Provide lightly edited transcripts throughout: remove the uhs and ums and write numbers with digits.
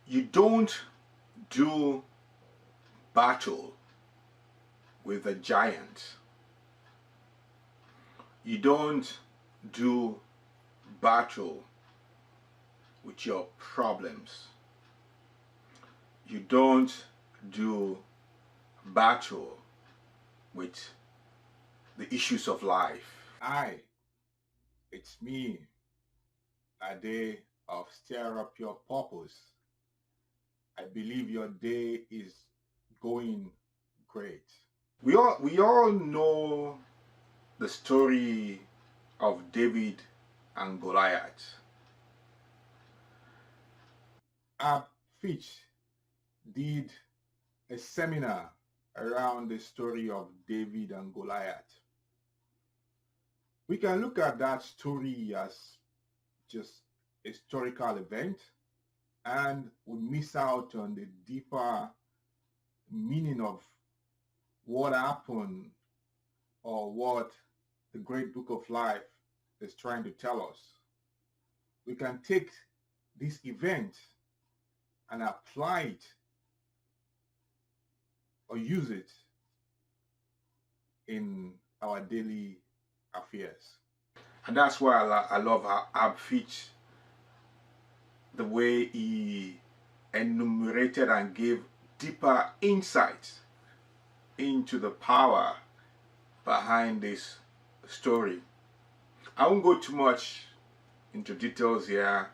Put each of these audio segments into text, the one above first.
You don't do battle with a giant. You don't do battle with your problems. You don't do battle with the issues of life. It's me, a day of Stir Up Your Purpose. I believe your day is going great. We all know the story of David and Goliath. Fitch did a seminar around the story of David and Goliath. We can look at that story as just a historical event, and we miss out on the deeper meaning of what happened or what the great book of life is trying to tell us. We can take this event and apply it or use it in our daily affairs. And that's why I love how Fitch, the way he enumerated and gave deeper insights into the power behind this story. I won't go too much into details here.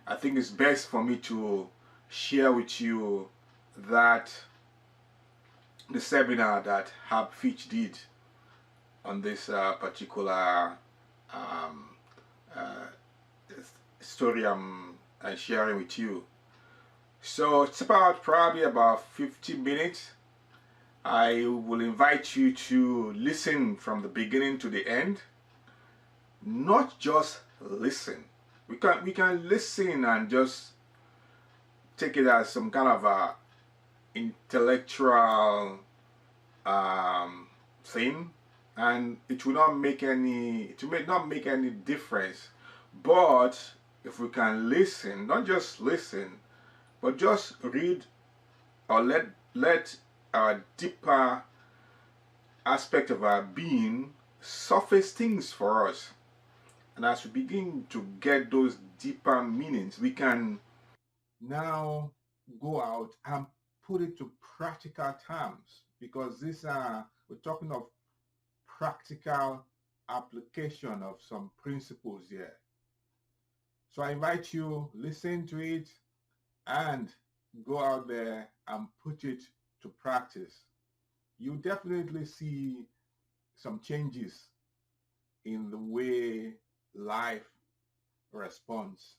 I think it's best for me to share with you that the seminar that Hab Fitch did on this particular story I'm sharing with you. So it's probably about 50 minutes. I will invite you to listen from the beginning to the end. Not just listen. We can listen and just take it as some kind of a intellectual thing, and it will not make any difference. But if we can listen, not just listen, but just read or let our deeper aspect of our being surface things for us. And as we begin to get those deeper meanings, we can now go out and put it to practical terms, because we're talking of practical application of some principles here. So I invite you, listen to it and go out there and put it to practice. You definitely see some changes in the way life responds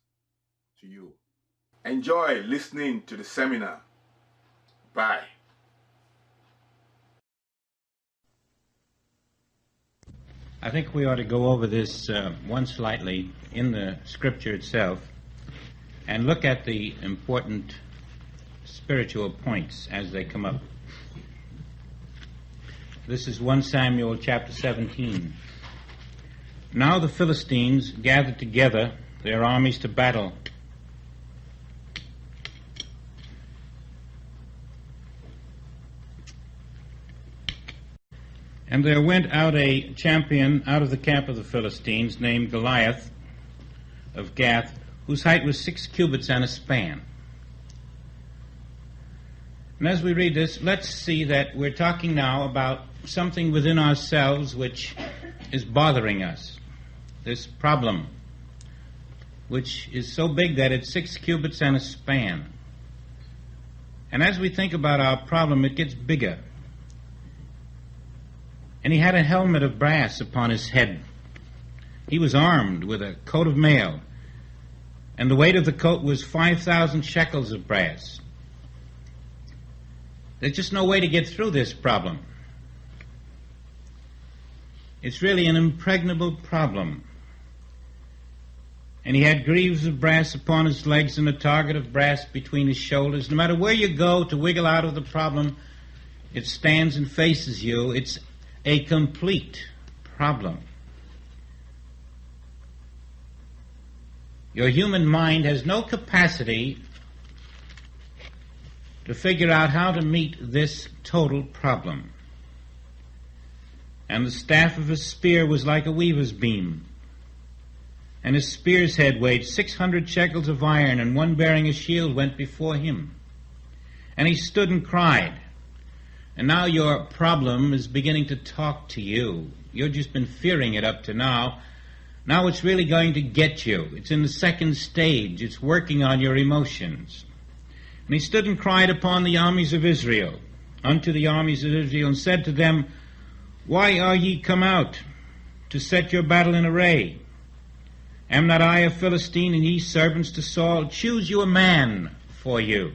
to you. Enjoy listening to the seminar. Bye. I think we ought to go over this once slightly in the scripture itself and look at the important spiritual points as they come up. This is 1 Samuel chapter 17. Now the Philistines gathered together their armies to battle. And there went out a champion out of the camp of the Philistines named Goliath of Gath, whose height was 6 cubits and a span. And as we read this, let's see that we're talking now about something within ourselves which is bothering us. This problem, which is so big that it's 6 cubits and a span. And as we think about our problem, it gets bigger. And he had a helmet of brass upon his head. He was armed with a coat of mail, and the weight of the coat was 5,000 shekels of brass. There's just no way to get through this problem. It's really an impregnable problem. And he had greaves of brass upon his legs and a target of brass between his shoulders. No matter where you go to wiggle out of the problem, it stands and faces you. It's a complete problem. Your human mind has no capacity to figure out how to meet this total problem. And the staff of his spear was like a weaver's beam, and his spear's head weighed 600 shekels of iron, and one bearing a shield went before him. And he stood and cried. And now your problem is beginning to talk to you. You've just been fearing it up to now. Now it's really going to get you. It's in the second stage. It's working on your emotions. And he stood and cried upon the armies of Israel, unto the armies of Israel, and said to them, Why are ye come out to set your battle in array? Am not I a Philistine, and ye servants to Saul? Choose you a man for you.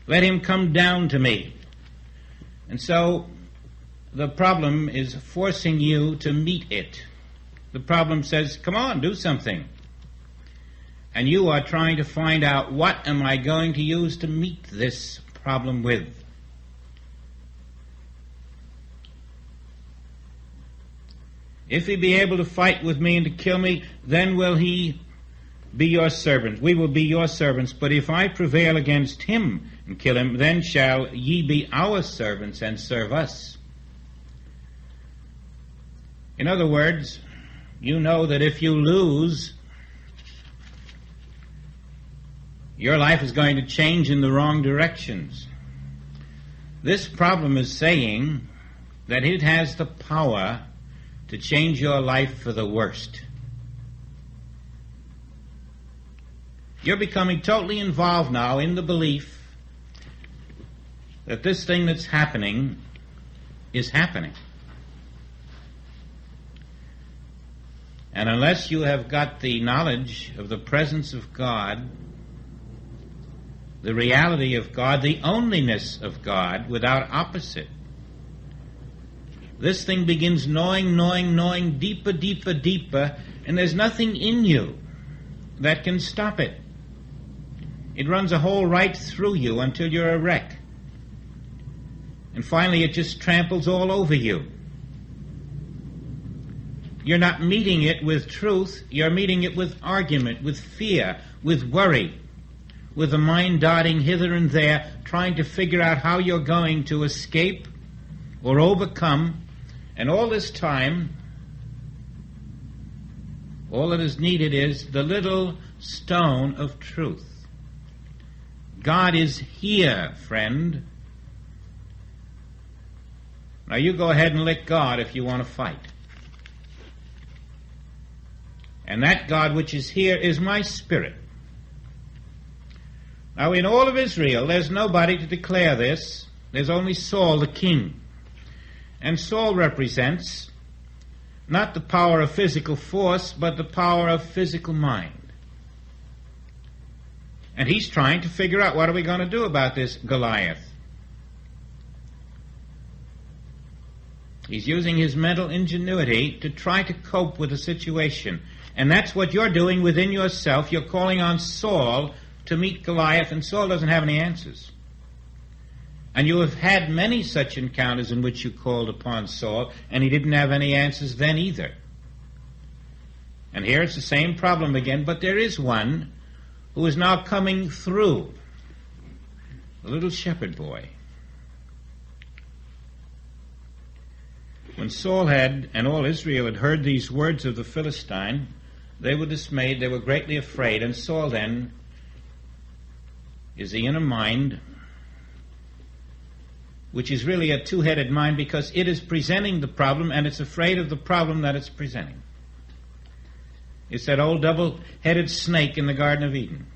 Let him come down to me. And so the problem is forcing you to meet it. The problem says, come on, do something. And you are trying to find out, what am I going to use to meet this problem with? If he be able to fight with me and to kill me, then will he be your servant. We will be your servants. But if I prevail against him and kill him, then shall ye be our servants and serve us. In other words, you know that if you lose, your life is going to change in the wrong directions. This problem is saying that it has the power to change your life for the worst. You're becoming totally involved now in the belief that this thing that's happening is happening. And unless you have got the knowledge of the presence of God, the reality of God, the onlyness of God without opposite, this thing begins gnawing deeper, deeper, and there's nothing in you that can stop it. It runs a hole right through you until you're a wreck. And finally it just tramples all over you. You're not meeting it with truth, you're meeting it with argument, with fear, with worry, with the mind darting hither and there, trying to figure out how you're going to escape or overcome. And all this time, all that is needed is the little stone of truth. God is here, friend. Now you go ahead and lick God if you want to fight. And that God which is here is my spirit. Now in all of Israel, there's nobody to declare this. There's only Saul the king. And Saul represents not the power of physical force, but the power of physical mind. And he's trying to figure out, what are we going to do about this Goliath? He's using his mental ingenuity to try to cope with the situation. And that's what you're doing within yourself. You're calling on Saul to meet Goliath, and Saul doesn't have any answers. And you have had many such encounters in which you called upon Saul, and he didn't have any answers then either. And here it's the same problem again, but there is one who is now coming through, the little shepherd boy. When Saul had, and all Israel had heard these words of the Philistine, they were dismayed, they were greatly afraid. And Saul then is the inner mind, which is really a two-headed mind, because it is presenting the problem and it's afraid of the problem that it's presenting. It's that old double-headed snake in the Garden of Eden.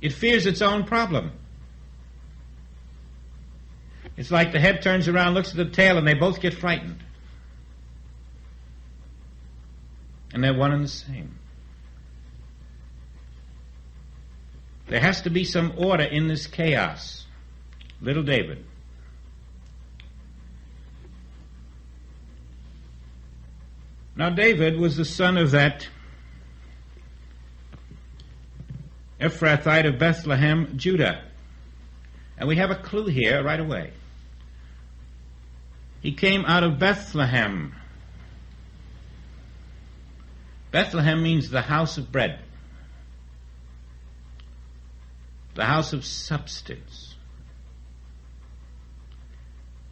It fears its own problem. It's like the head turns around, looks at the tail, and they both get frightened. And they're one and the same. There has to be some order in this chaos. Little David. Now David was the son of that Ephrathite of Bethlehem, Judah. And we have a clue here right away. He came out of Bethlehem. Bethlehem means the house of bread. the house of substance.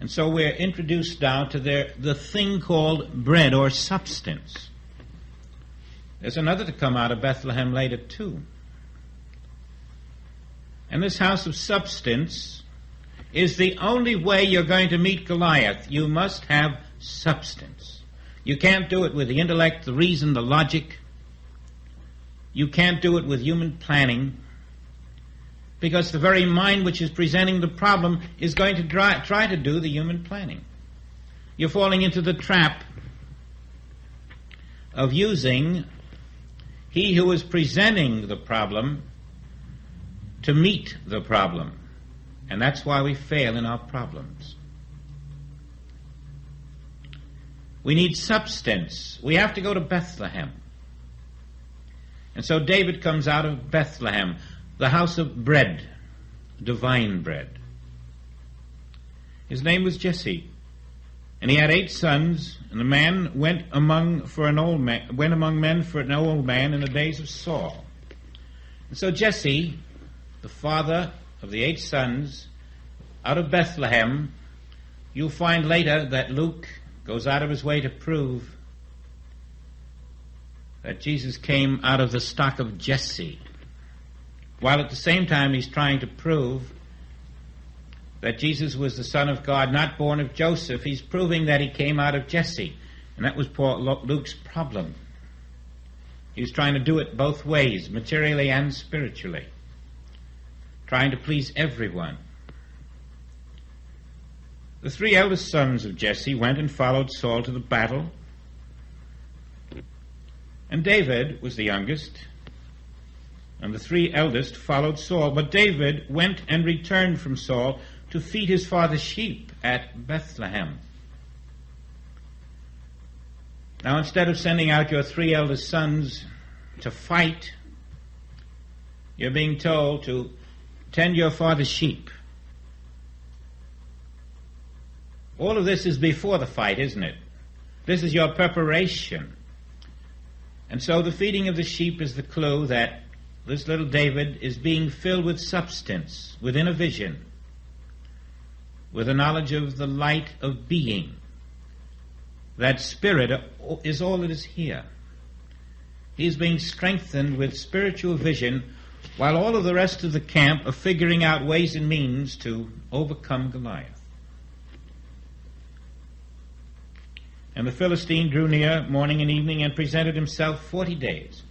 And so we're introduced now to the thing called bread or substance. There's another to come out of Bethlehem later too. And this house of substance is the only way you're going to meet Goliath. You must have substance. You can't do it with the intellect, the reason, the logic. You can't do it with human planning, because the very mind which is presenting the problem is going to try to do the human planning. You're falling into the trap of using he who is presenting the problem to meet the problem. And that's why we fail in our problems. We need substance. We have to go to Bethlehem. And so David comes out of Bethlehem, the house of bread, divine bread. His name was Jesse, and he had 8 sons, and the man went among men for an old man in the days of Saul. And so Jesse, the father of the 8 sons, out of Bethlehem, you'll find later that Luke goes out of his way to prove that Jesus came out of the stock of Jesse, while at the same time he's trying to prove that Jesus was the Son of God, not born of Joseph. He's proving that he came out of Jesse, and that was Luke's problem. He was trying to do it both ways, materially and spiritually, trying to please everyone. The 3 eldest sons of Jesse went and followed Saul to the battle, and David was the youngest, and the 3 eldest followed Saul. But David went and returned from Saul to feed his father's sheep at Bethlehem. Now, instead of sending out your 3 eldest sons to fight, you're being told to tend your father's sheep. All of this is before the fight, isn't it? This is your preparation. And so the feeding of the sheep is the clue that this little David is being filled with substance, within a vision, with a knowledge of the light of being. That spirit is all that is here. He's being strengthened with spiritual vision, while all of the rest of the camp are figuring out ways and means to overcome Goliath. And the Philistine drew near morning and evening and presented himself 40 days.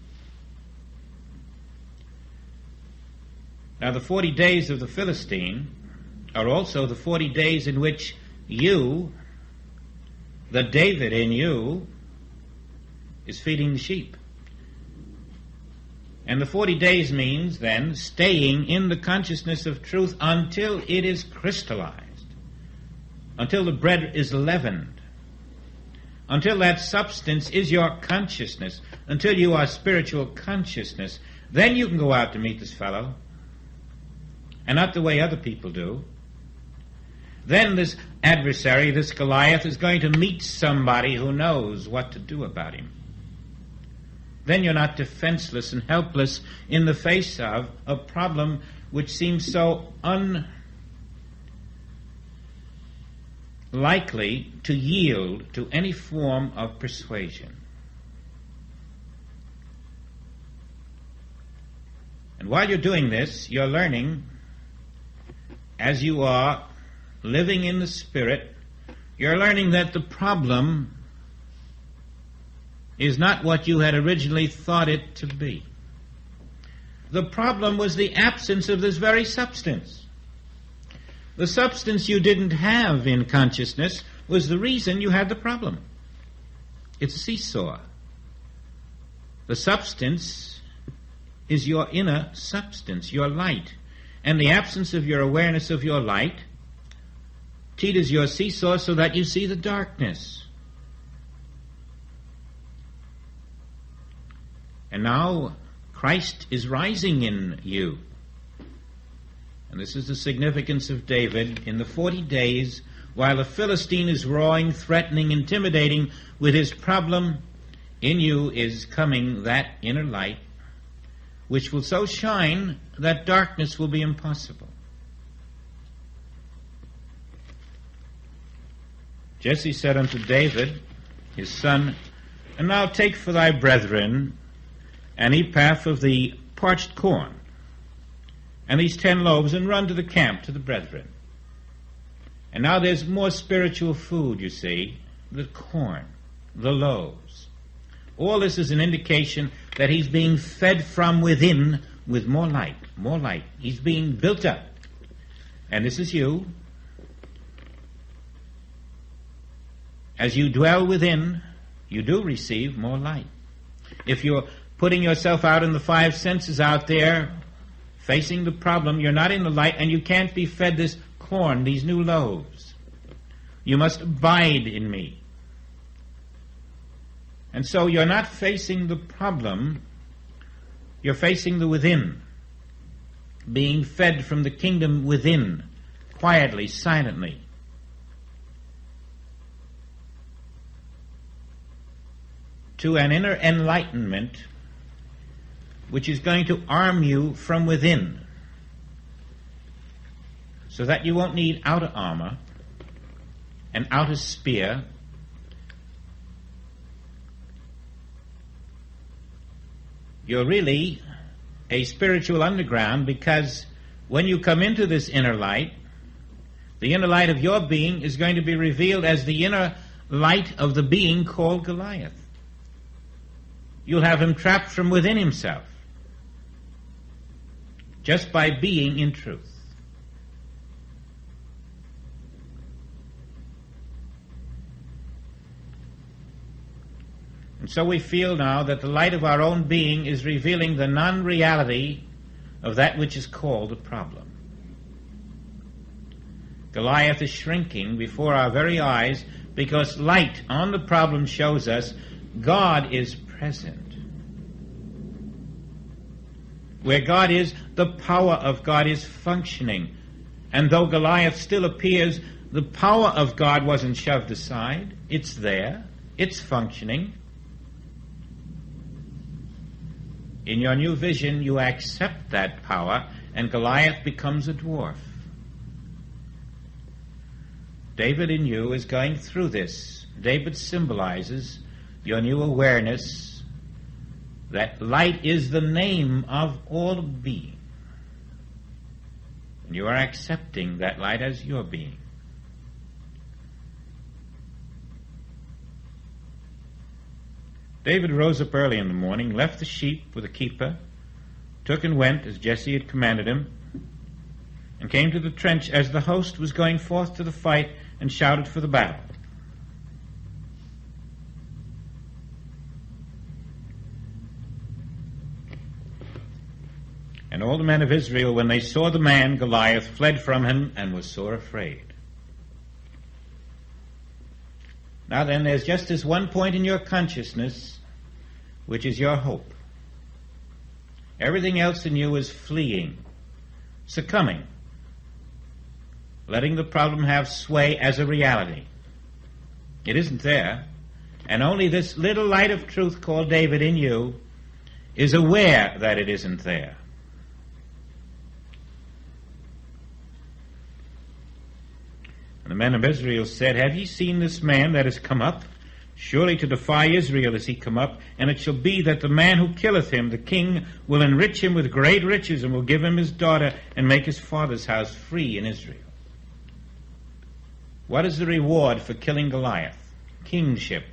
Now the 40 days of the Philistine are also the 40 days in which you, the David in you, is feeding the sheep. And the 40 days means then staying in the consciousness of truth until it is crystallized, until the bread is leavened, until that substance is your consciousness, until you are spiritual consciousness. Then you can go out to meet this fellow, and not the way other people do. Then this adversary, this Goliath, is going to meet somebody who knows what to do about him. Then you're not defenseless and helpless in the face of a problem which seems so unlikely to yield to any form of persuasion. And while you're doing this, you're learning, as you are living in the Spirit, you're learning that the problem is not what you had originally thought it to be. The problem was the absence of this very substance. The substance you didn't have in consciousness was the reason you had the problem. It's a seesaw. The substance is your inner substance, your light. And the absence of your awareness of your light teeters your seesaw so that you see the darkness. And now Christ is rising in you. And this is the significance of David. In the 40 days, while the Philistine is roaring, threatening, intimidating with his problem, in you is coming that inner light, which will so shine that darkness will be impossible. Jesse said unto David, his son, And now take for thy brethren an ephah of the parched corn, and these 10 loaves, and run to the camp to the brethren. And now there's more spiritual food, you see, the corn, the loaves. All this is an indication that he's being fed from within with more light, more light. He's being built up. And this is you. As you dwell within, you do receive more light. If you're putting yourself out in the 5 senses out there, facing the problem, you're not in the light, and you can't be fed this corn, these new loaves. You must abide in me. And so you're not facing the problem, you're facing the within, being fed from the kingdom within, quietly, silently. To an inner enlightenment which is going to arm you from within, so that you won't need outer armor and outer spear. You're really a spiritual underground, because when you come into this inner light, the inner light of your being is going to be revealed as the inner light of the being called Goliath. You'll have him trapped from within himself, just by being in truth. And so we feel now that the light of our own being is revealing the non-reality of that which is called a problem. Goliath is shrinking before our very eyes, because light on the problem shows us God is present. Where God is, the power of God is functioning. And though Goliath still appears, the power of God wasn't shoved aside. It's there. It's functioning. In your new vision, you accept that power, and Goliath becomes a dwarf. David in you is going through this. David symbolizes your new awareness that light is the name of all being. And you are accepting that light as your being. David rose up early in the morning, left the sheep with a keeper, took and went as Jesse had commanded him, and came to the trench as the host was going forth to the fight, and shouted for the battle. And all the men of Israel, when they saw the man Goliath, fled from him and were sore afraid. Now then, there's just this one point in your consciousness which is your hope. Everything else in you is fleeing, succumbing, letting the problem have sway as a reality. It isn't there. And only this little light of truth called David in you is aware that it isn't there. And the men of Israel said, Have ye seen this man that is come up? Surely to defy Israel is he come up, and it shall be that the man who killeth him, the king, will enrich him with great riches, and will give him his daughter, and make his father's house free in Israel. What is the reward for killing Goliath? Kingship.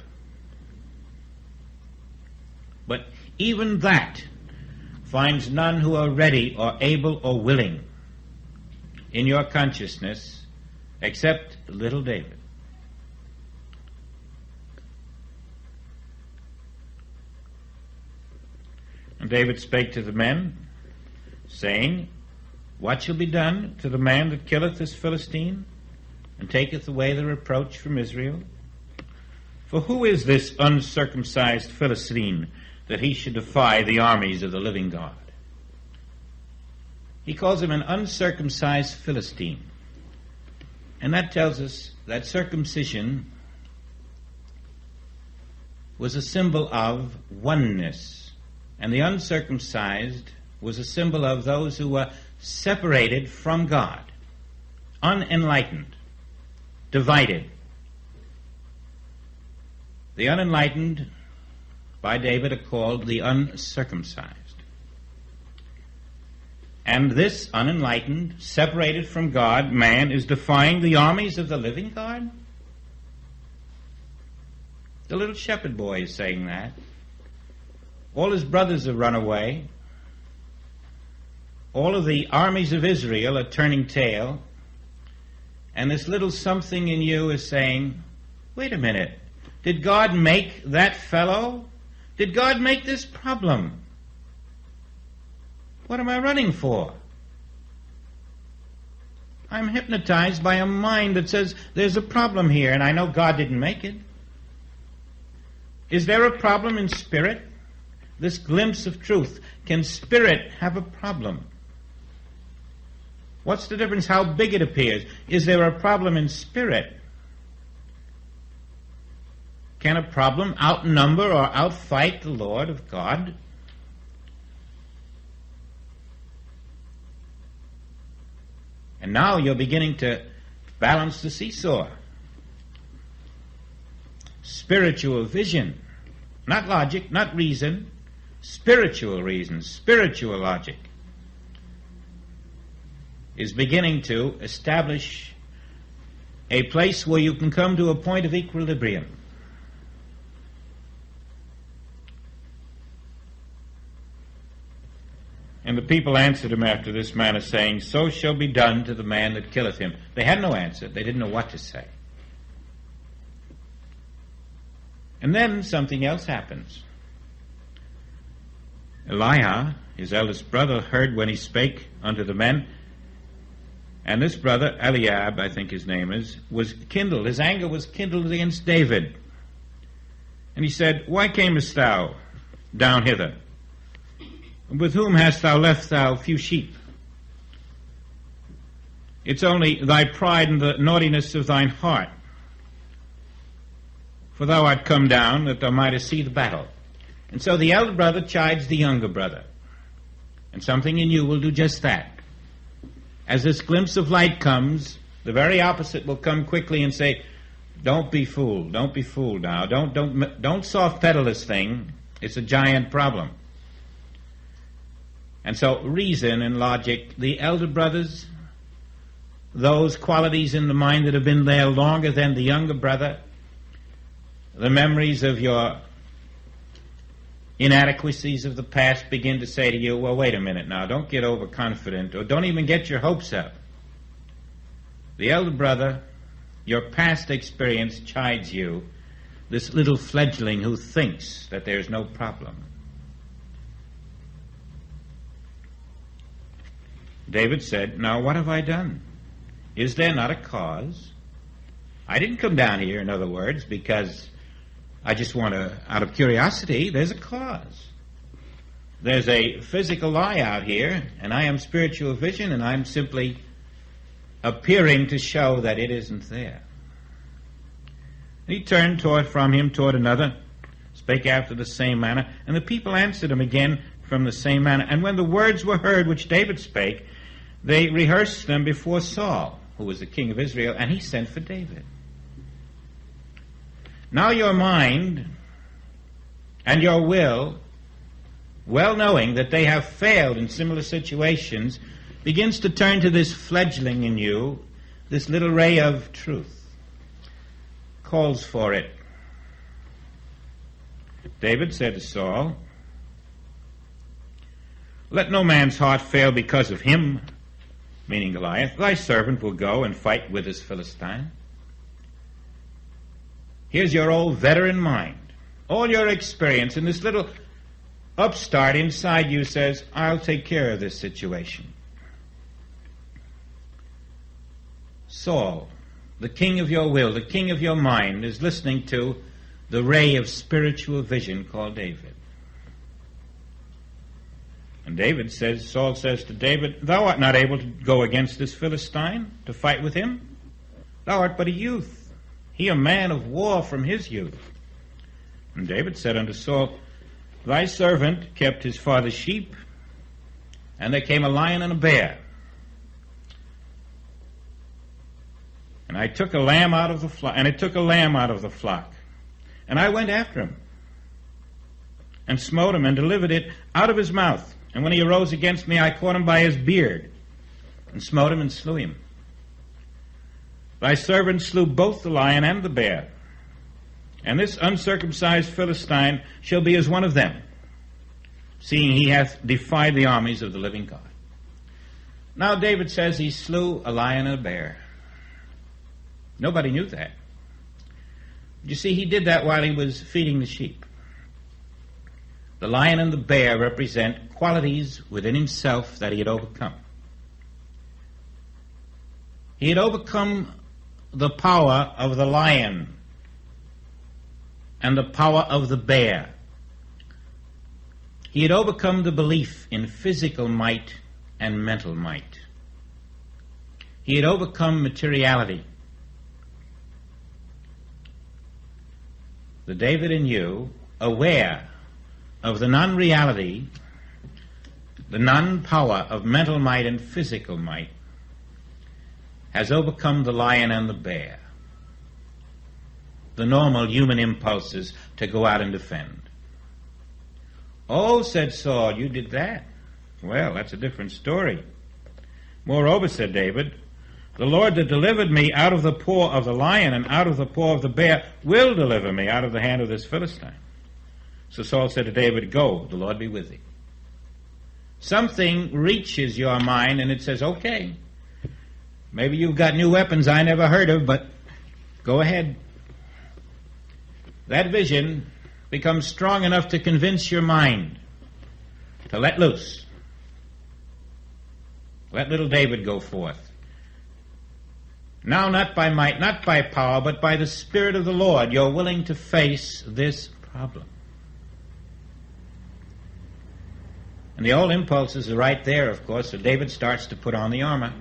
But even that finds none who are ready or able or willing in your consciousness except little David. And David spake to the men, saying, What shall be done to the man that killeth this Philistine, and taketh away the reproach from Israel? For who is this uncircumcised Philistine, that he should defy the armies of the living God? He calls him an uncircumcised Philistine. And that tells us that circumcision was a symbol of oneness. And the uncircumcised was a symbol of those who were separated from God, unenlightened, divided. The unenlightened, by David, are called the uncircumcised. And this unenlightened, separated from God, man is defying the armies of the living God? The little shepherd boy is saying that. All his brothers have run away. All of the armies of Israel are turning tail. And this little something in you is saying, wait a minute, did God make that fellow? Did God make this problem? What am I running for? I'm hypnotized by a mind that says there's a problem here, and I know God didn't make it. Is there a problem in spirit? This glimpse of truth. Can spirit have a problem? What's the difference how big it appears? Is there a problem in spirit? Can a problem outnumber or outfight the Lord of God? And now you're beginning to balance the seesaw. Spiritual vision, not logic, not reason, spiritual reason, spiritual logic is beginning to establish a place where you can come to a point of equilibrium. And the people answered him after this manner, saying, so shall be done to the man that killeth him. They had no answer. They didn't know what to say. And then something else happens. Eliah, his eldest brother, heard when he spake unto the men, and this brother, Eliab, I think his name is, was kindled. His anger was kindled against David. And he said, why camest thou down hither? With whom hast thou left thou few sheep? It's only thy pride and the naughtiness of thine heart. For thou art come down that thou mightest see the battle. And so the elder brother chides the younger brother. And something in you will do just that. As this glimpse of light comes, the very opposite will come quickly and say, don't be fooled. Don't be fooled now. Don't soft pedal this thing. It's a giant problem. And so reason and logic, the elder brothers, those qualities in the mind that have been there longer than the younger brother, the memories of your inadequacies of the past begin to say to you, well, wait a minute now, don't get overconfident, or don't even get your hopes up. The elder brother, your past experience chides you, this little fledgling who thinks that there's no problem. David said, now what have I done? Is there not a cause? I didn't come down here, in other words, because I just want to, out of curiosity. There's a cause. There's a physical lie out here, and I am spiritual vision, and I'm simply appearing to show that it isn't there. He turned from him toward another, spake after the same manner, and the people answered him again from the same manner. And when the words were heard which David spake, they rehearsed them before Saul, who was the king of Israel, and he sent for David. Now your mind and your will, well knowing that they have failed in similar situations, begins to turn to this fledgling in you, this little ray of truth, calls for it. David said to Saul, let no man's heart fail because of him, meaning Goliath. Thy servant will go and fight with this Philistine. Here's your old veteran mind, all your experience, and this little upstart inside you says, I'll take care of this situation. Saul, the king of your will, the king of your mind, is listening to the ray of spiritual vision called David. And Saul says to David, thou art not able to go against this Philistine, to fight with him. Thou art but a youth, he a man of war from his youth. And David said unto Saul, thy servant kept his father's sheep, And there came a lion and a bear. And I took a lamb out of the flock, and it took a lamb out of the flock. And I went after him, and smote him, and delivered it out of his mouth. And when he arose against me, I caught him by his beard, and smote him, and slew him. Thy servant slew both the lion and the bear, and this uncircumcised Philistine shall be as one of them, seeing he hath defied the armies of the living God. Now David says he slew a lion and a bear. Nobody knew that. You see, he did that while he was feeding the sheep. The lion and the bear represent qualities within himself that he had overcome. He had overcome the power of the lion and the power of the bear. He had overcome the belief in physical might and mental might. He had overcome materiality. The David in you, aware of the non-reality, the non-power of mental might and physical might, has overcome the lion and the bear, the normal human impulses to go out and defend. Oh, said Saul, you did that? Well, that's a different story. Moreover, said David, the Lord that delivered me out of the paw of the lion and out of the paw of the bear will deliver me out of the hand of this Philistine. So Saul said to David, go, the Lord be with thee. Something reaches your mind and it says, okay, maybe you've got new weapons I never heard of, but go ahead. That vision becomes strong enough to convince your mind to let loose. Let little David go forth. Now, not by might, not by power, but by the Spirit of the Lord, you're willing to face this problem. And the old impulses are right there, of course, so David starts to put on the armor.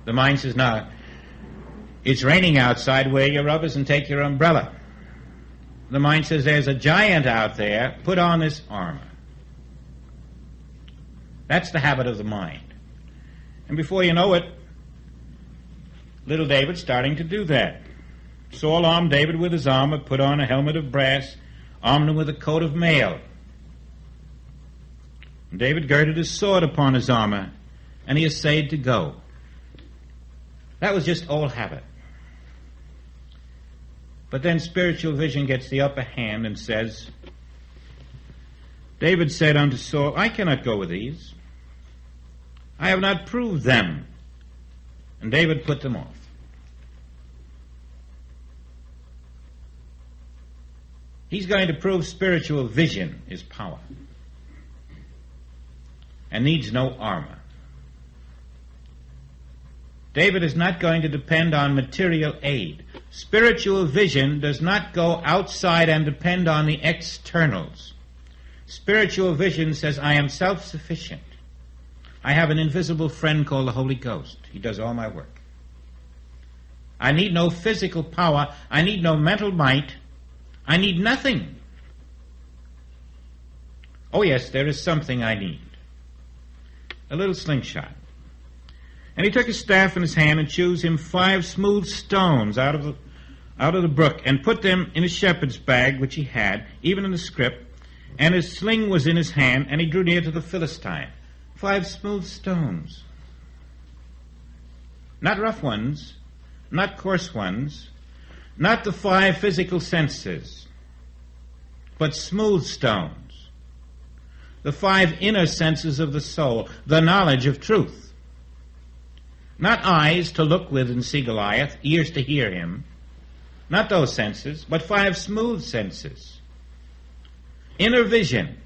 The mind says, now, it's raining outside, wear your rubbers and take your umbrella. The mind says, there's a giant out there, put on this armor. That's the habit of the mind. And before you know it, little David's starting to do that. Saul armed David with his armor, put on a helmet of brass, armed him with a coat of mail. And David girded his sword upon his armor, and he essayed to go. That was just old habit. But then spiritual vision gets the upper hand and says, David said unto Saul, I cannot go with these. I have not proved them. And David put them off. He's going to prove spiritual vision is power and needs no armor. David is not going to depend on material aid. Spiritual vision does not go outside and depend on the externals. Spiritual vision says, I am self-sufficient. I have an invisible friend called the Holy Ghost. He does all my work. I need no physical power. I need no mental might. I need nothing. Oh yes, there is something I need. A little slingshot. And he took his staff in his hand and chose him 5 smooth stones out of the brook and put them in a shepherd's bag which he had, even in the scrip, and his sling was in his hand, and he drew near to the Philistine. 5 smooth stones. Not rough ones, not coarse ones, not the 5 physical senses, but smooth stones. The 5 inner senses of the soul, the knowledge of truth. Not eyes to look with and see Goliath, ears to hear him. Not those senses, but 5 smooth senses. Inner vision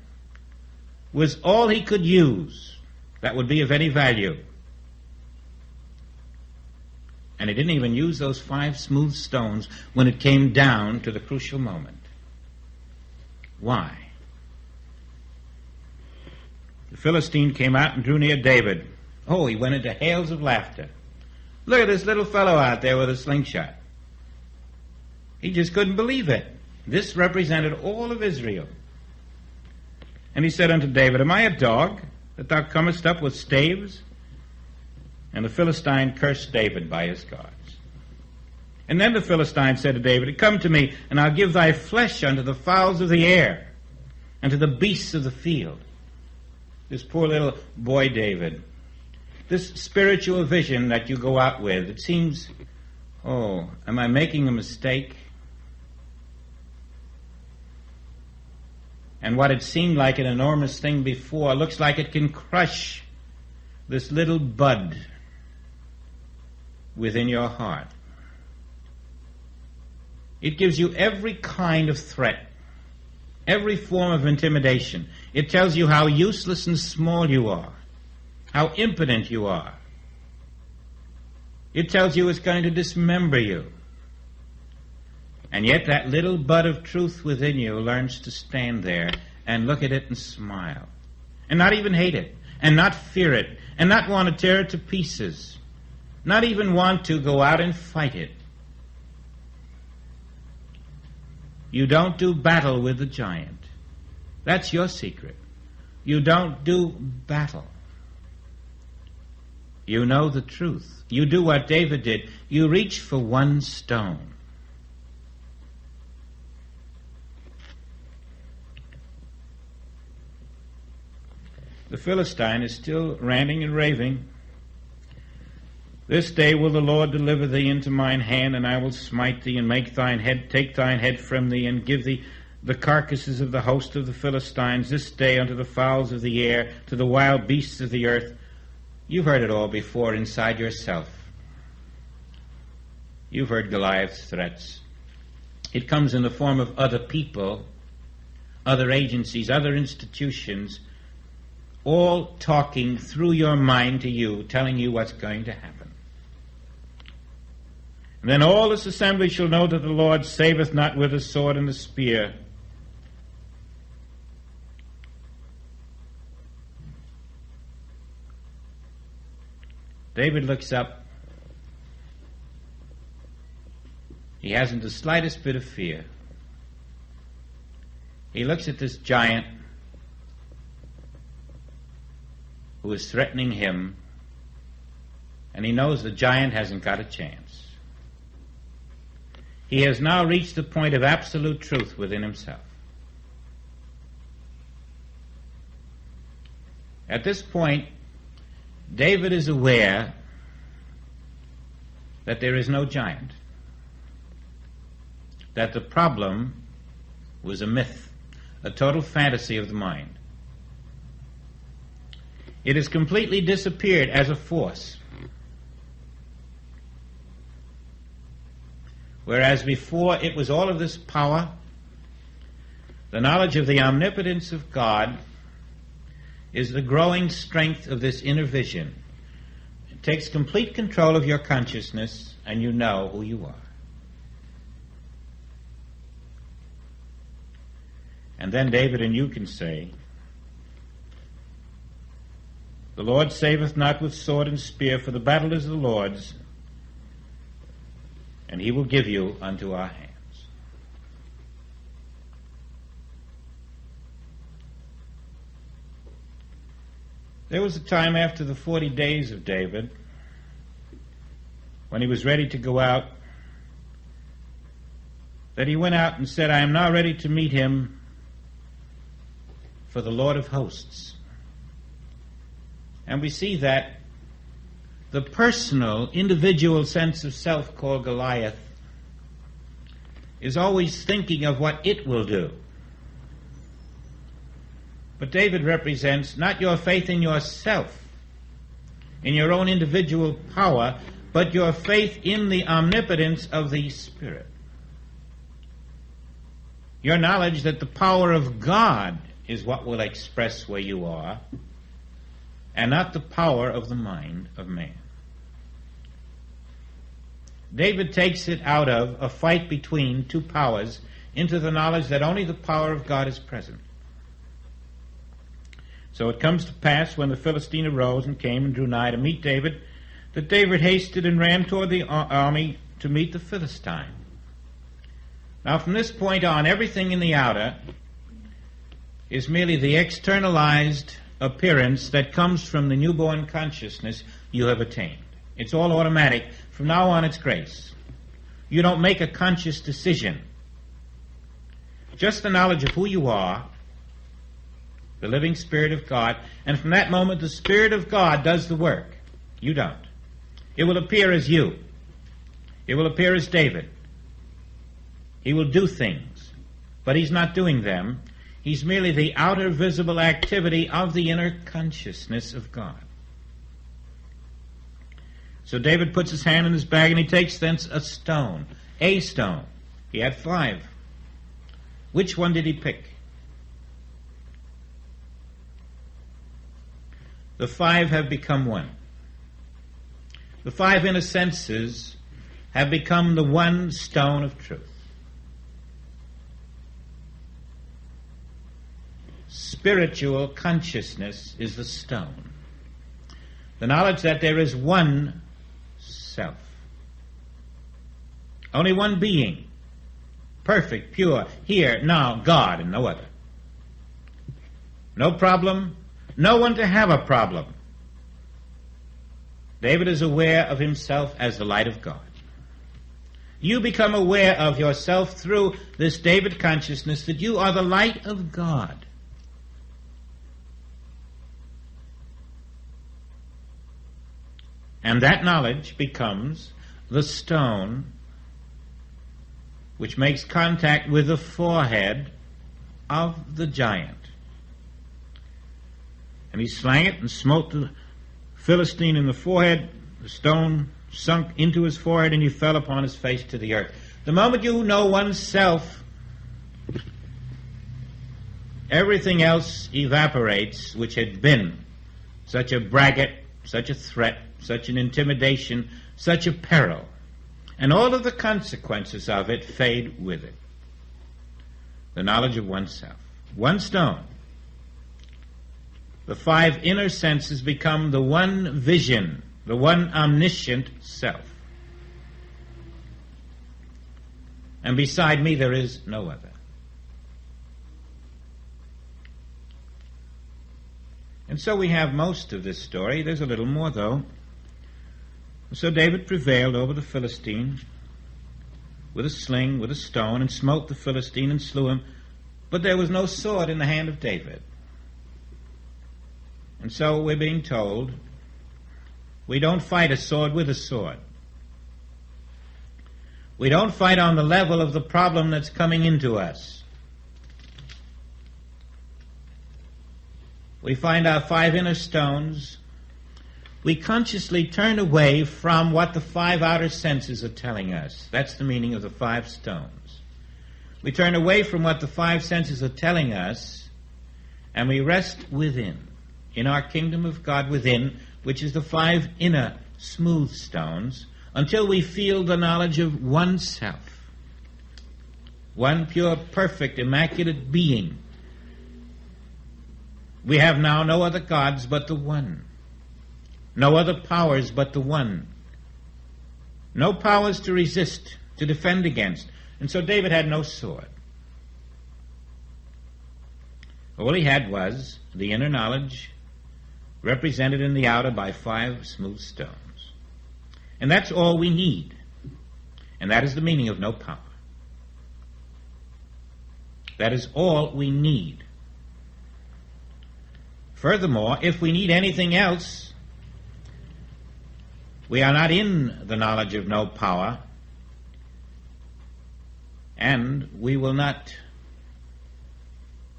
was all he could use that would be of any value. And he didn't even use those 5 smooth stones when it came down to the crucial moment. Why? The Philistine came out and drew near David. Oh, he went into hails of laughter. Look at this little fellow out there with a slingshot. He just couldn't believe it. This represented all of Israel. And he said unto David, am I a dog that thou comest up with staves? And the Philistine cursed David by his gods. And then the Philistine said to David, Come to me, and I'll give thy flesh unto the fowls of the air, and to the beasts of the field. This poor little boy David, this spiritual vision that you go out with, it seems, oh, am I making a mistake? And what had seemed like an enormous thing before looks like it can crush this little bud within your heart. It gives you every kind of threat, every form of intimidation. It tells you how useless and small you are, how impotent you are. It tells you it's going to dismember you. And yet that little bud of truth within you learns to stand there and look at it and smile, and not even hate it, and not fear it, and not want to tear it to pieces, not even want to go out and fight it. You don't do battle with the giant. That's your secret. You don't do battle. You know the truth. You do what David did. You reach for one stone. The Philistine is still ranting and raving. This day will the Lord deliver thee into mine hand, and I will smite thee, and take thine head from thee, and give thee the carcasses of the host of the Philistines this day unto the fowls of the air, to the wild beasts of the earth. You've heard it all before inside yourself. You've heard Goliath's threats. It comes in the form of other people, other agencies, other institutions, all talking through your mind to you, telling you what's going to happen. And then all this assembly shall know that the Lord saveth not with the sword and the spear. David looks up. He hasn't the slightest bit of fear. He looks at this giant who is threatening him, and he knows the giant hasn't got a chance. He has now reached the point of absolute truth within himself. At this point, David is aware that there is no giant, that the problem was a myth, a total fantasy of the mind. It has completely disappeared as a force. Whereas before it was all of this power, the knowledge of the omnipotence of God is the growing strength of this inner vision. It takes complete control of your consciousness, and you know who you are. And then David and you can say, The Lord saveth not with sword and spear, for the battle is the Lord's, and he will give you unto our hands. There was a time after the 40 days of David, when he was ready to go out, that he went out and said, I am now ready to meet him for the Lord of hosts. And we see that the personal, individual sense of self called Goliath is always thinking of what it will do. But David represents not your faith in yourself, in your own individual power, but your faith in the omnipotence of the Spirit. Your knowledge that the power of God is what will express where you are, and not the power of the mind of man. David takes it out of a fight between two powers into the knowledge that only the power of God is present. So it comes to pass, when the Philistine arose and came and drew nigh to meet David, that David hasted and ran toward the army to meet the Philistine. Now from this point on, everything in the outer is merely the externalized appearance that comes from the newborn consciousness you have attained. It's all automatic. From now on, it's grace. You don't make a conscious decision. Just the knowledge of who you are, the living Spirit of God, and from that moment the Spirit of God does the work. You don't. It will appear as you. It will appear as David. He will do things, but he's not doing them. He's merely the outer visible activity of the inner consciousness of God. So David puts his hand in his bag and he takes thence a stone. A stone. He had 5. Which one did he pick? The 5 have become one. The 5 inner senses have become the one stone of truth. Spiritual consciousness is the stone. The knowledge that there is one self. Only one being. Perfect, pure, here, now, God, and no other. No problem, no one to have a problem. David is aware of himself as the light of God. You become aware of yourself through this David consciousness that you are the light of God. And that knowledge becomes the stone which makes contact with the forehead of the giant. And he slang it and smote the Philistine in the forehead. The stone sunk into his forehead and he fell upon his face to the earth. The moment you know oneself, everything else evaporates which had been such a braggart, such a threat, such an intimidation, such a peril. And all of the consequences of it fade with it. The knowledge of oneself. One stone. The 5 inner senses become the one vision, the one omniscient self. And beside me there is no other. And so we have most of this story. There's a little more, though. So David prevailed over the Philistine with a sling, with a stone, and smote the Philistine and slew him. But there was no sword in the hand of David. And so we're being told, we don't fight a sword with a sword. We don't fight on the level of the problem that's coming into us. We find our 5 inner stones. We consciously turn away from what the 5 outer senses are telling us. That's the meaning of the 5 stones. We turn away from what the 5 senses are telling us, and we rest within, in our kingdom of God within, which is the 5 inner smooth stones, until we feel the knowledge of oneself. One pure, perfect, immaculate being. We have now no other gods but the one. No other powers but the one. No powers to resist, to defend against. And so David had no sword. All he had was the inner knowledge represented in the outer by 5 smooth stones. And that's all we need. And that is the meaning of no power. That is all we need. Furthermore, if we need anything else, we are not in the knowledge of no power, and we will not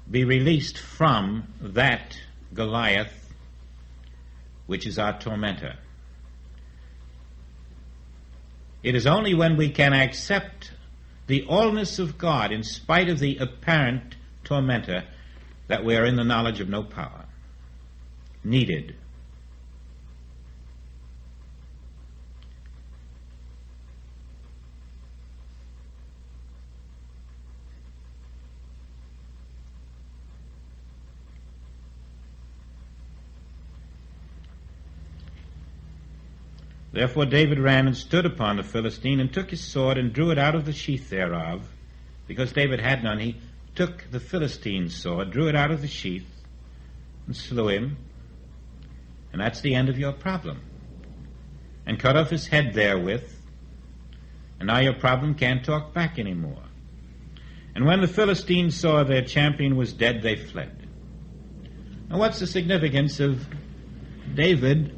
be released from that Goliath, which is our tormentor. It is only when we can accept the allness of God in spite of the apparent tormentor that we are in the knowledge of no power. Needed. Therefore David ran and stood upon the Philistine, and took his sword, and drew it out of the sheath thereof. Because David had none, he took the Philistine's sword, drew it out of the sheath, and slew him, and that's the end of your problem. And cut off his head therewith, and now your problem can't talk back anymore. And when the Philistines saw their champion was dead, they fled. Now what's the significance of David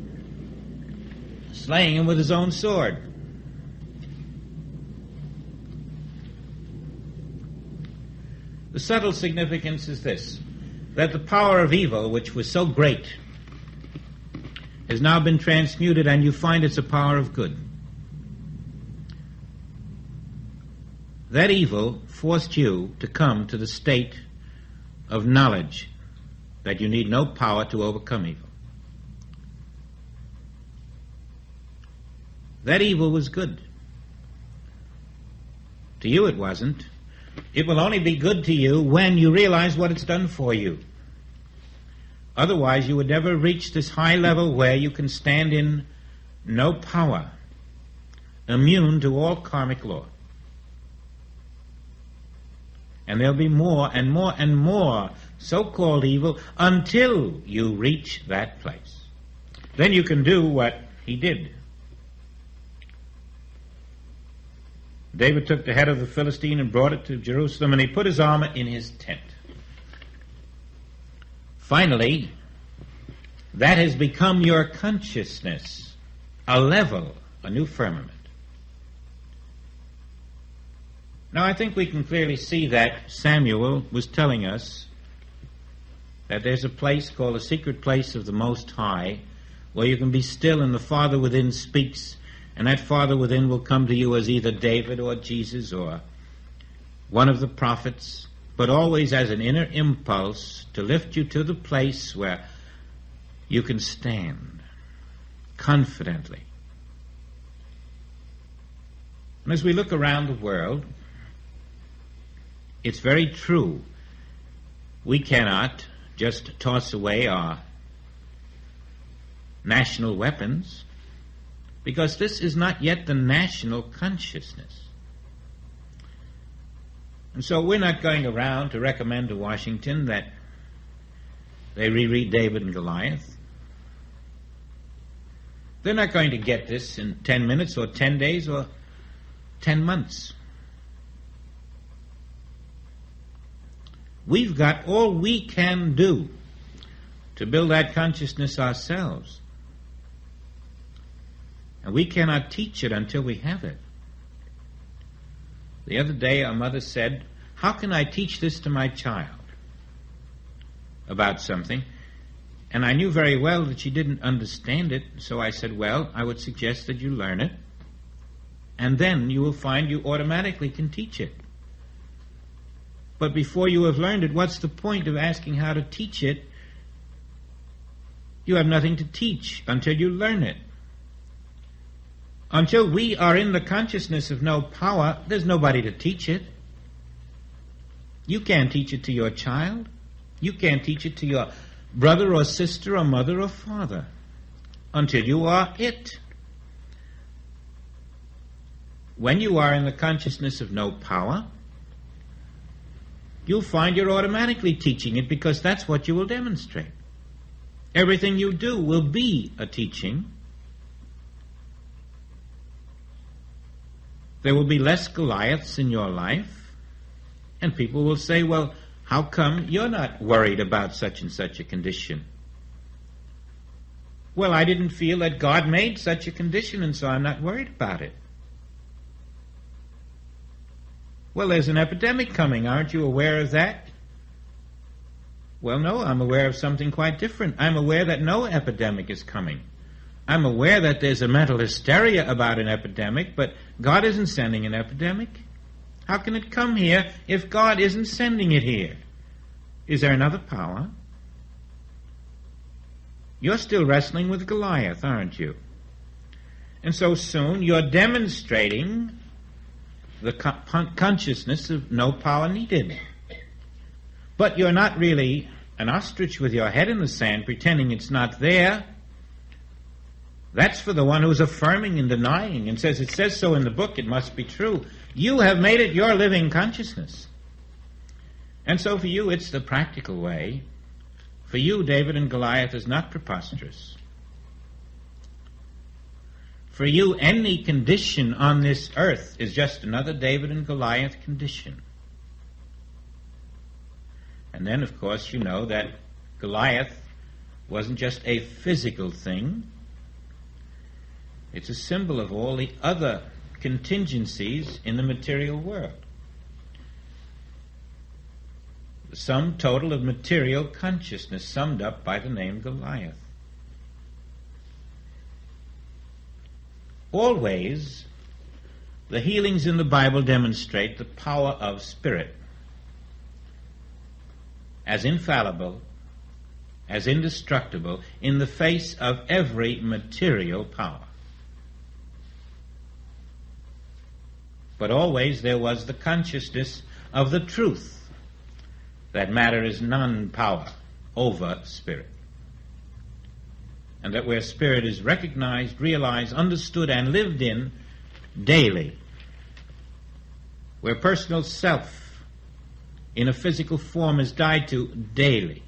slaying him with his own sword? The subtle significance is this, that the power of evil, which was so great, has now been transmuted, and you find it's a power of good. That evil forced you to come to the state of knowledge that you need no power to overcome evil. That evil was good. To you it wasn't. It will only be good to you when you realize what it's done for you. Otherwise, you would never reach this high level where you can stand in no power, immune to all karmic law. And there'll be more and more and more so-called evil until you reach that place. Then you can do what he did. David took the head of the Philistine and brought it to Jerusalem, and he put his armor in his tent. Finally, that has become your consciousness, a level, a new firmament. Now, I think we can clearly see that Samuel was telling us that there's a place called the secret place of the Most High where you can be still and the Father within speaks, and that Father within will come to you as either David or Jesus or one of the prophets, but always as an inner impulse to lift you to the place where you can stand confidently. And as we look around the world, it's very true. We cannot just toss away our national weapons because this is not yet the national consciousness. And so we're not going around to recommend to Washington that they reread David and Goliath. They're not going to get this in 10 minutes or 10 days or 10 months. We've got all we can do to build that consciousness ourselves. And we cannot teach it until we have it. The other day our mother said, "How can I teach this to my child?" about something. And I knew very well that she didn't understand it, so I said, well, I would suggest that you learn it, and then you will find you automatically can teach it. But before you have learned it, what's the point of asking how to teach it? You have nothing to teach until you learn it. Until we are in the consciousness of no power, there's nobody to teach it. You can't teach it to your child. You can't teach it to your brother or sister or mother or father until you are it. When you are in the consciousness of no power, you'll find you're automatically teaching it because that's what you will demonstrate. Everything you do will be a teaching. There will be less Goliaths in your life, and people will say, well, how come you're not worried about such and such a condition? Well, I didn't feel that God made such a condition, and so I'm not worried about it. Well, there's an epidemic coming. Aren't you aware of that? Well, no, I'm aware of something quite different. I'm aware that no epidemic is coming. I'm aware that there's a mental hysteria about an epidemic, but God isn't sending an epidemic. How can it come here if God isn't sending it here? Is there another power? You're still wrestling with Goliath, aren't you? And so soon you're demonstrating the consciousness of no power needed. But you're not really an ostrich with your head in the sand pretending it's not there. That's for the one who's affirming and denying and says, it says so in the book, it must be true. You have made it your living consciousness. And so for you, it's the practical way. For you, David and Goliath is not preposterous. For you, any condition on this earth is just another David and Goliath condition. And then, of course, you know that Goliath wasn't just a physical thing. It's a symbol of all the other contingencies in the material world. The sum total of material consciousness summed up by the name Goliath. Always, the healings in the Bible demonstrate the power of spirit as infallible, as indestructible, in the face of every material power. But always there was the consciousness of the truth that matter is non-power over spirit. And that where spirit is recognized, realized, understood, and lived in daily, where personal self in a physical form is died to daily,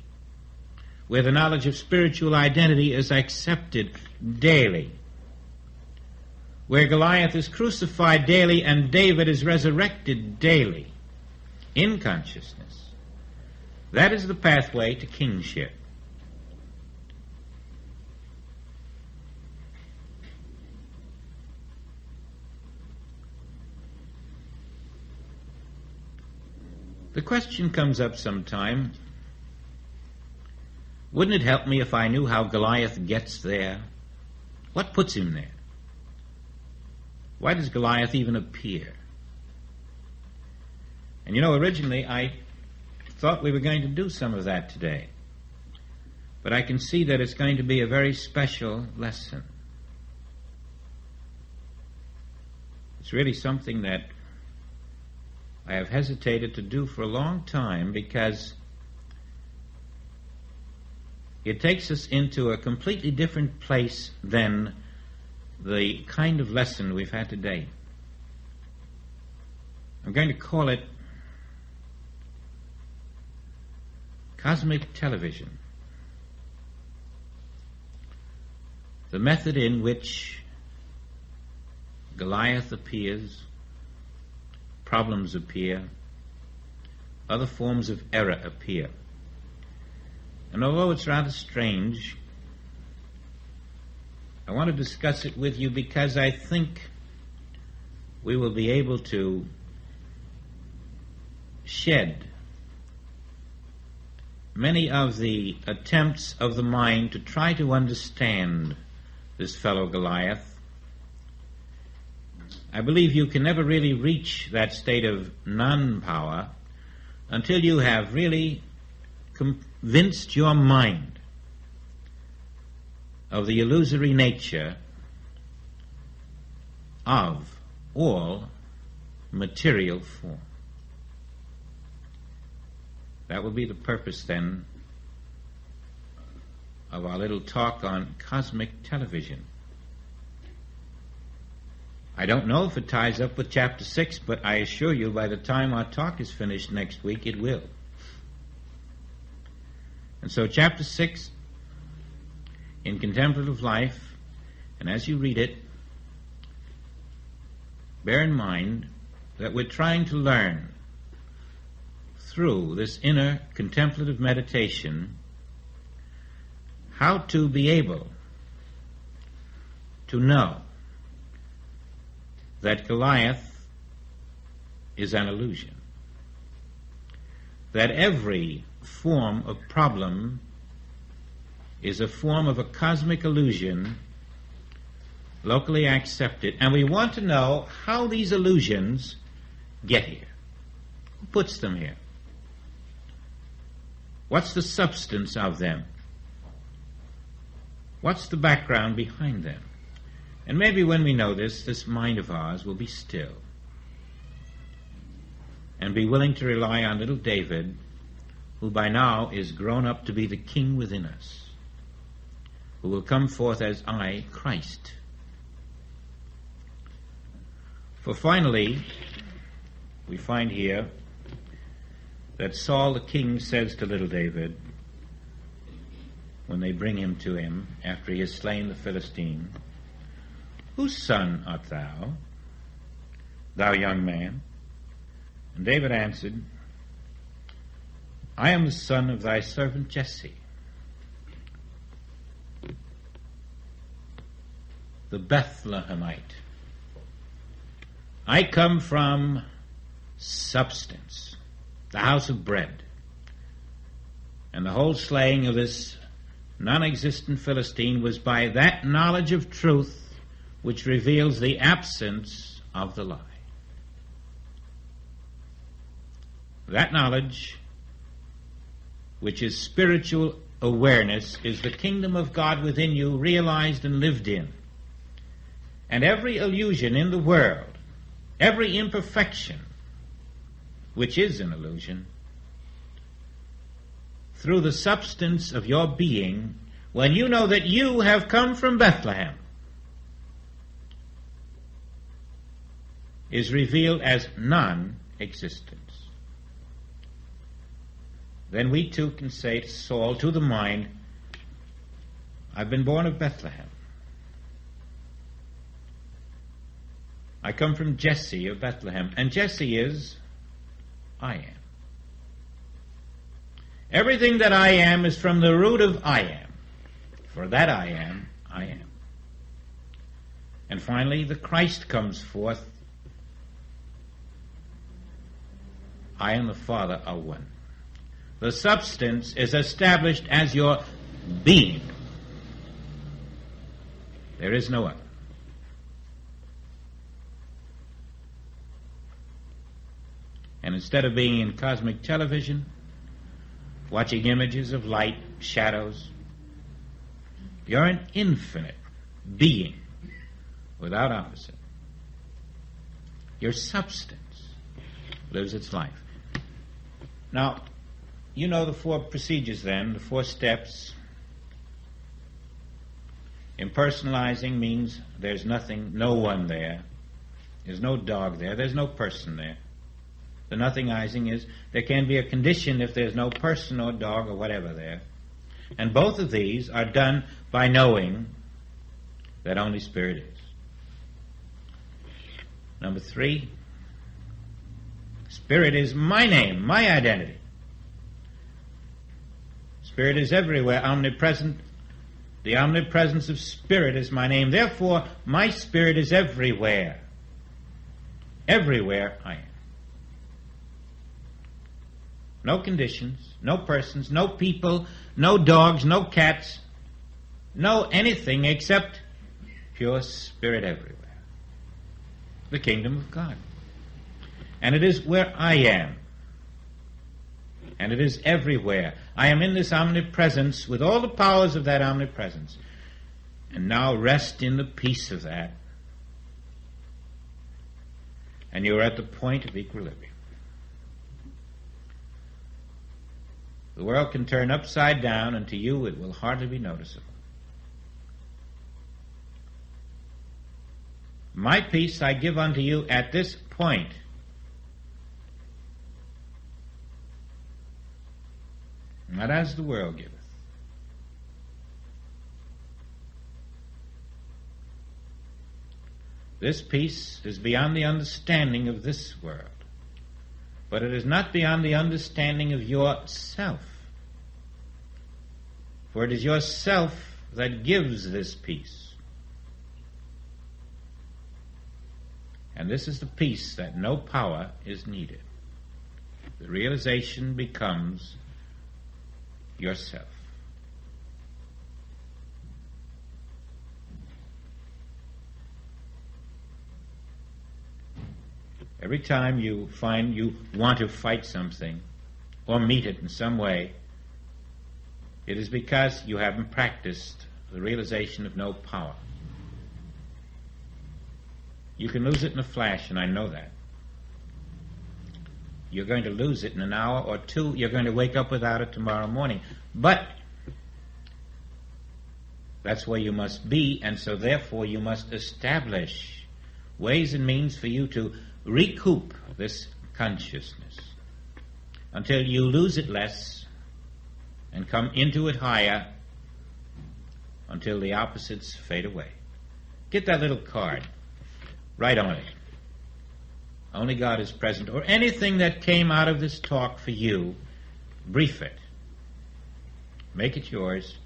where the knowledge of spiritual identity is accepted daily, where Goliath is crucified daily and David is resurrected daily in consciousness, that is the pathway to kingship. The question comes up sometime, wouldn't it help me if I knew how Goliath gets there? What puts him there? Why does Goliath even appear? And you know, originally I thought we were going to do some of that today. But I can see that it's going to be a very special lesson. It's really something that I have hesitated to do for a long time because it takes us into a completely different place than the kind of lesson we've had today. I'm going to call it cosmic television. The method in which Goliath appears, problems appear, other forms of error appear. And although it's rather strange, I want to discuss it with you because I think we will be able to shed many of the attempts of the mind to try to understand this fellow Goliath. I believe you can never really reach that state of non-power until you have really convinced your mind of the illusory nature of all material form. That will be the purpose then of our little talk on cosmic television. I don't know if it ties up with chapter 6, but I assure you by the time our talk is finished next week, it will. And so chapter 6, in Contemplative Life, and as you read it, bear in mind that we're trying to learn through this inner contemplative meditation how to be able to know that Goliath is an illusion, that every form of problem is a form of a cosmic illusion locally accepted, and we want to know how these illusions get here. Who puts them here? What's the substance of them? What's the background behind them? And maybe when we know this mind of ours will be still and be willing to rely on little David, who by now is grown up to be the king within us, who will come forth as I, Christ. For finally, we find here that Saul the king says to little David, when they bring him to him after he has slain the Philistine, "Whose son art thou, thou young man?" And David answered, "I am the son of thy servant Jesse, the Bethlehemite. I come from substance, the house of bread. And the whole slaying of this non-existent Philistine was by that knowledge of truth which reveals the absence of the lie. That knowledge, which is spiritual awareness, is the kingdom of God within you, realized and lived in. And every illusion in the world, every imperfection, which is an illusion, through the substance of your being, when you know that you have come from Bethlehem, is revealed as non-existence. Then we too can say to Saul, to the mind, I've been born of Bethlehem. I come from Jesse of Bethlehem, and Jesse is I am. Everything that I am is from the root of I am. For that I am, I am. And finally, the Christ comes forth. I and the Father are one. The substance is established as your being. There is no other. And instead of being in cosmic television, watching images of light, shadows, you're an infinite being without opposite. Your substance lives its life. Now, you know the four procedures then, the four steps. Impersonalizing means there's nothing, no one there. There's no dog there. There's no person there. The nothingizing is there can be a condition if there's no person or dog or whatever there. And both of these are done by knowing that only Spirit is. Number 3, Spirit is my name, my identity. Spirit is everywhere, omnipresent. The omnipresence of Spirit is my name. Therefore, my Spirit is everywhere. Everywhere I am. No conditions, no persons, no people, no dogs, no cats, no anything except pure Spirit everywhere. The kingdom of God. And it is where I am. And it is everywhere. I am in this omnipresence with all the powers of that omnipresence. And now rest in the peace of that. And you are at the point of equilibrium. The world can turn upside down, and to you it will hardly be noticeable. My peace I give unto you at this point. Not as the world giveth. This peace is beyond the understanding of this world. But it is not beyond the understanding of yourself. For it is yourself that gives this peace. And this is the peace that no power is needed. The realization becomes yourself. Every time you find you want to fight something or meet it in some way, it is because you haven't practiced the realization of no power. You can lose it in a flash, and I know that. You're going to lose it in an hour or two. You're going to wake up without it tomorrow morning. But that's where you must be, and so therefore you must establish ways and means for you to recoup this consciousness until you lose it less and come into it higher until the opposites fade away. Get that little card. Write on it. Only God is present. Or anything that came out of this talk for you, brief it. Make it yours.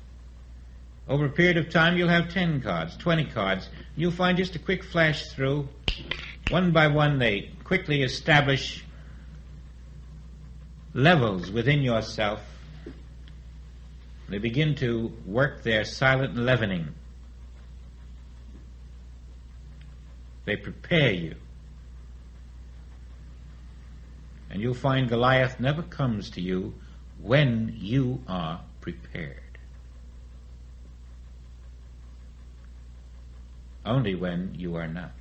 Over a period of time, you'll have 10 cards, 20 cards. You'll find just a quick flash through. One by one, they quickly establish levels within yourself. They begin to work their silent leavening. They prepare you. And you'll find Goliath never comes to you when you are prepared. Only when you are not.